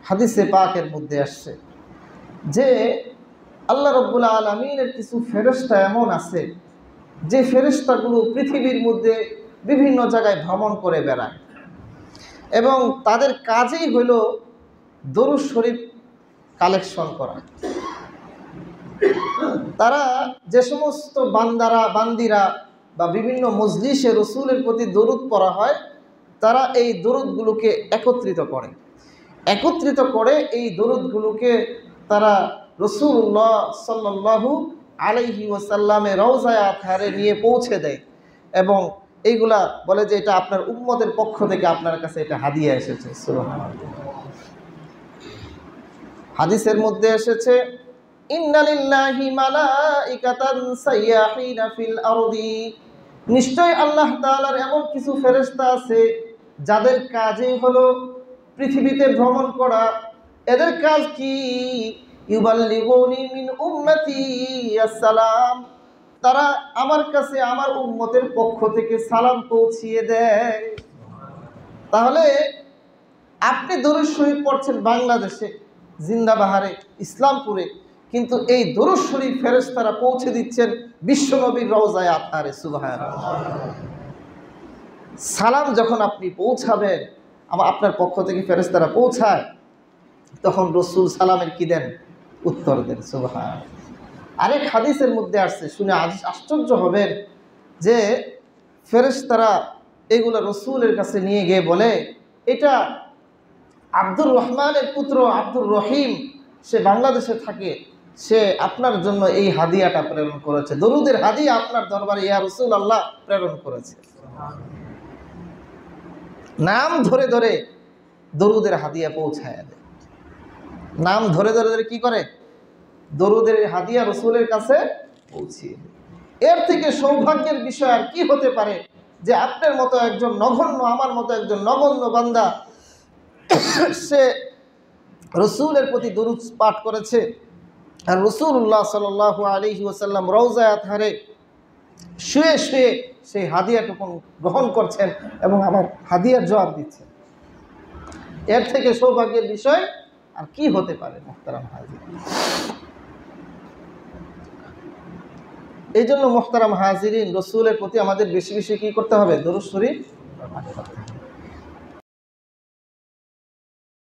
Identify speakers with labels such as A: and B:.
A: হাদিসে পাকের মধ্যে আসছে যে আল্লাহ রাব্বুল আলামিনের কিছু ফেরেশতা এমন আছে যে ফেরেশতাগুলো পৃথিবীর মধ্যে বিভিন্ন জায়গায় ভ্রমণ করে বেড়ায় এবং তাদের কাজই হলো দরুদ শরীফ কালেকশন করা। তারা যে সমস্ত বান্দিরা বা বিভিন্ন মজলিসে রসুলের প্রতি দরুদ পড়া হয়, তারা এই দরুদগুলোকে একত্রিত করে এই দরুদগুলোকে তারা রাসূলুল্লাহ সাল্লাল্লাহু আলাইহি ওয়াসাল্লামের রওজায়ে আতহারে নিয়ে পৌঁছে দেয় এবং এইগুলা বলে যে এটা আপনার উম্মতের পক্ষ থেকে আপনার কাছে এটা হাদিয়া এসেছে। সুবহানাল্লাহ। হাদিসের মধ্যে এসেছে ইন্না লিল্লাহি মালাইকাতান সাইয়াহিনা ফিল আরদি, নিশ্চয় আল্লাহ তাআলার এমন কিছু ফেরেশতা আছে যাদের কাজই হলো পৃথিবীতে ভ্রমণ করা। এদের কাজ কি? ইউবাল্লিগুনি মিন উম্মতি আসসালাম, তারা আমার কাছে আমার উম্মতের পক্ষ থেকে সালাম পৌঁছিয়ে দেয়। তাহলে আপনি দরুদ শরীফ পড়ছেন বাংলাদেশে জিন্দাবাহারে ইসলামপুরে, কিন্তু এই দরুদ শরীফ ফেরেশতারা পৌঁছে দিচ্ছেন বিশ্বনবীর রওজায়ে আতহারে। সুবহানাল্লাহ। সালাম যখন আপনি পৌঁছাবেন, আপনার পক্ষ থেকে ফেরেশতারা পৌঁছায়, তখন রসুল সালামের কি দেন? উত্তর দেন। সুবহানাল্লাহ। আরেক হাদিসের মধ্যে আসছে, শুনে আশ্চর্য হবেন যে ফেরেশতারা এগুলো রসুলের কাছে নিয়ে গিয়ে বলে, এটা আব্দুর রহমানের পুত্র আব্দুর রহিম, সে বাংলাদেশে থাকে, সে আপনার জন্য এই হাদিয়াটা প্রেরণ করেছে, দরুদের হাদিয়া আপনার দরবারে ইয়া রাসূলুল্লাহ প্রেরণ করেছে। নাম ধরে ধরে দরুদের হাদিয়া পৌঁছায় দেয়। নাম ধরে ধরে কি করে? দরুদের হাদিয়া রসুলের কাছে পৌঁছিয়ে দেয়। এর থেকে সৌভাগ্যের বিষয় আর কি হতে পারে যে আপনার মতো একজন নগণ্য, আমার মতো একজন নগণ্য বান্দা সে রসুলের প্রতি দরুদ পাঠ করেছে, আর রাসূলুল্লাহ সাল্লাল্লাহু আলাইহি ওয়াসাল্লাম রওজায়ে আতহারে শুয়ে শুয়ে সেই হাদিয়াটুকু গ্রহণ করছেন এবং আমার হাদিয়ার জবাব দিচ্ছেন। এর থেকে সৌভাগ্যের বিষয় আর কি হতে পারে মুহতারাম হাজির? এই জন্য মুহতারাম হাজিরিন, রসুলের প্রতি আমাদের বেশি বেশি কি করতে হবে? দরুদ শরীফ